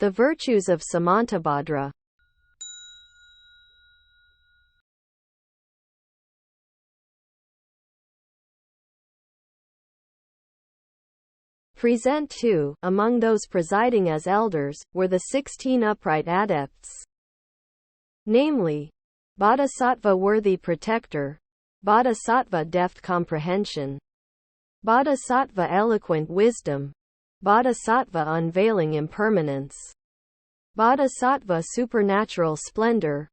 The virtues of Samantabhadra. Present too, among those presiding as elders, were the 16 upright adepts. Namely, Bodhisattva worthy protector, Bodhisattva deft comprehension, Bodhisattva eloquent wisdom, Bodhisattva unveiling impermanence, Bodhisattva supernatural splendor,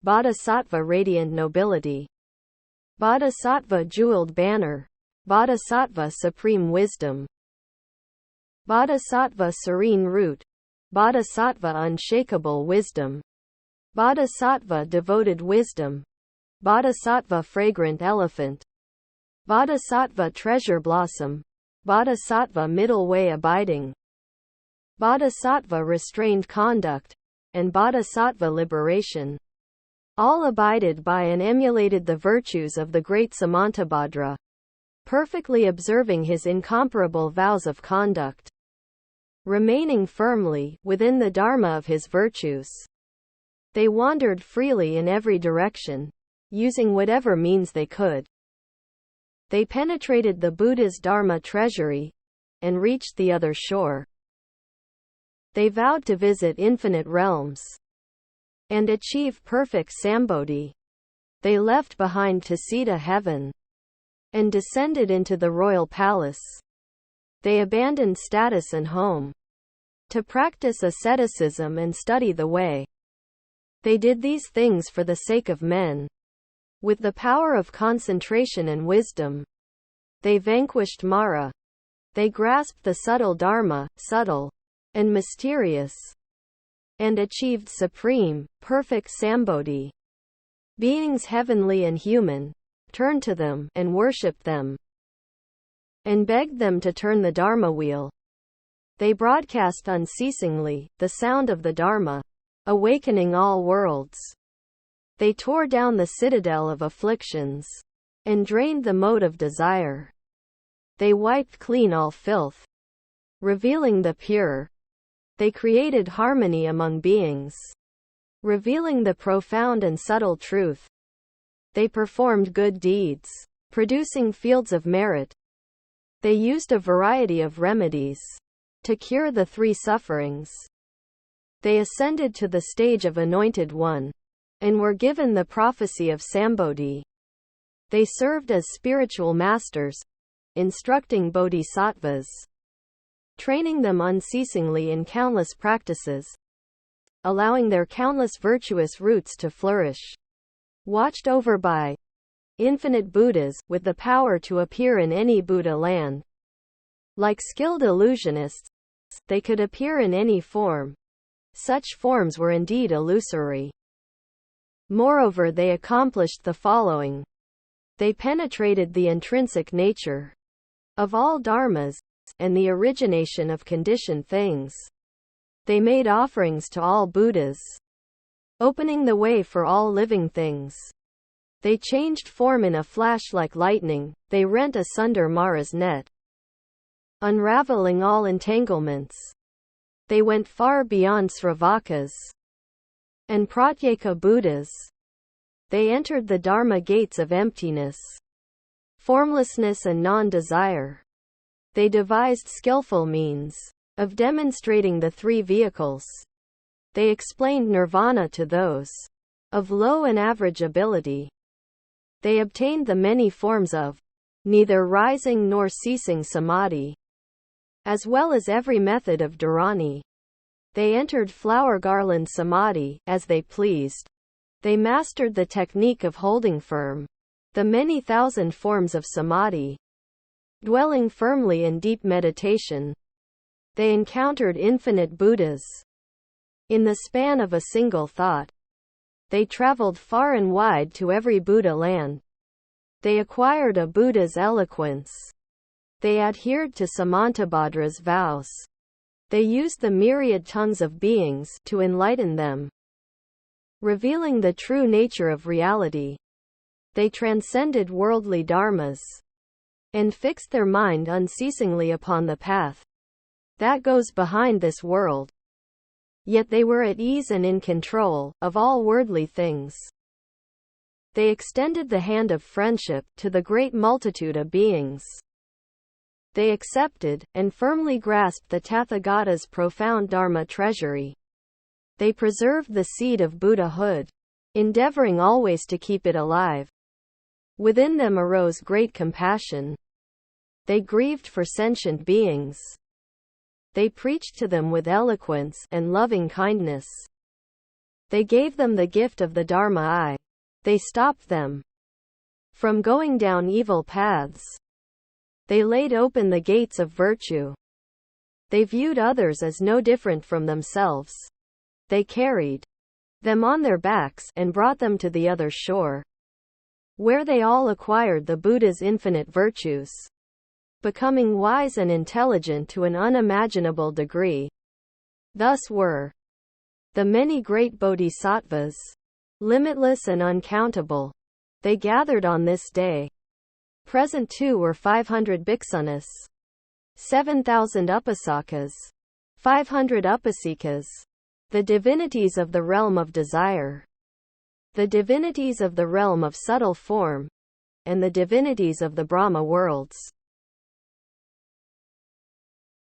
Bodhisattva radiant nobility, Bodhisattva jeweled banner, Bodhisattva supreme wisdom, Bodhisattva serene root, Bodhisattva unshakable wisdom, Bodhisattva devoted wisdom, Bodhisattva fragrant elephant, Bodhisattva treasure blossom, Bodhisattva middle way abiding, Bodhisattva restrained conduct, and Bodhisattva liberation. All abided by and emulated the virtues of the great Samantabhadra, perfectly observing his incomparable vows of conduct, remaining firmly within the dharma of his virtues. They wandered freely in every direction, using whatever means they could. They penetrated the Buddha's dharma treasury and reached the other shore. They vowed to visit infinite realms and achieve perfect sambodhi. They left behind Tusita heaven and descended into the royal palace. They abandoned status and home to practice asceticism and study the way. They did these things for the sake of men. With the power of concentration and wisdom, they vanquished Mara. They grasped the subtle Dharma, subtle and mysterious, and achieved supreme, perfect sambodhi. Beings heavenly and human turned to them and worshipped them, and begged them to turn the Dharma wheel. They broadcast unceasingly the sound of the Dharma, awakening all worlds. They tore down the citadel of afflictions and drained the moat of desire. They wiped clean all filth, revealing the pure. They created harmony among beings, revealing the profound and subtle truth. They performed good deeds, producing fields of merit. They used a variety of remedies to cure the three sufferings. They ascended to the stage of Anointed One and were given the prophecy of Sambodhi. They served as spiritual masters, instructing bodhisattvas, training them unceasingly in countless practices, allowing their countless virtuous roots to flourish. Watched over by infinite Buddhas, with the power to appear in any Buddha land. Like skilled illusionists, they could appear in any form. Such forms were indeed illusory. Moreover, they accomplished the following. They penetrated the intrinsic nature of all dharmas, and the origination of conditioned things. They made offerings to all Buddhas, opening the way for all living things. They changed form in a flash like lightning. They rent asunder Mara's net, unraveling all entanglements. They went far beyond Sravakas and Pratyeka Buddhas. They entered the Dharma gates of emptiness, formlessness and non-desire. They devised skillful means of demonstrating the three vehicles. They explained nirvana to those of low and average ability. They obtained the many forms of neither rising nor ceasing samadhi, as well as every method of dharani. They entered flower garland samadhi as they pleased. They mastered the technique of holding firm the many thousand forms of samadhi. Dwelling firmly in deep meditation, they encountered infinite Buddhas. In the span of a single thought, they traveled far and wide to every Buddha land. They acquired a Buddha's eloquence. They adhered to Samantabhadra's vows. They used the myriad tongues of beings to enlighten them, revealing the true nature of reality. They transcended worldly dharmas and fixed their mind unceasingly upon the path that goes behind this world. Yet they were at ease and in control of all worldly things. They extended the hand of friendship to the great multitude of beings. They accepted and firmly grasped the Tathagata's profound Dharma treasury. They preserved the seed of Buddhahood, endeavoring always to keep it alive. Within them arose great compassion. They grieved for sentient beings. They preached to them with eloquence and loving kindness. They gave them the gift of the Dharma eye. They stopped them from going down evil paths. They laid open the gates of virtue. They viewed others as no different from themselves. They carried them on their backs and brought them to the other shore, where they all acquired the Buddha's infinite virtues, becoming wise and intelligent to an unimaginable degree. Thus were the many great bodhisattvas, limitless and uncountable. They gathered on this day. Present too were 500 bhikshunis, 7,000 upasakas, 500 upasikas, the divinities of the realm of desire, the divinities of the realm of subtle form, and the divinities of the Brahma worlds.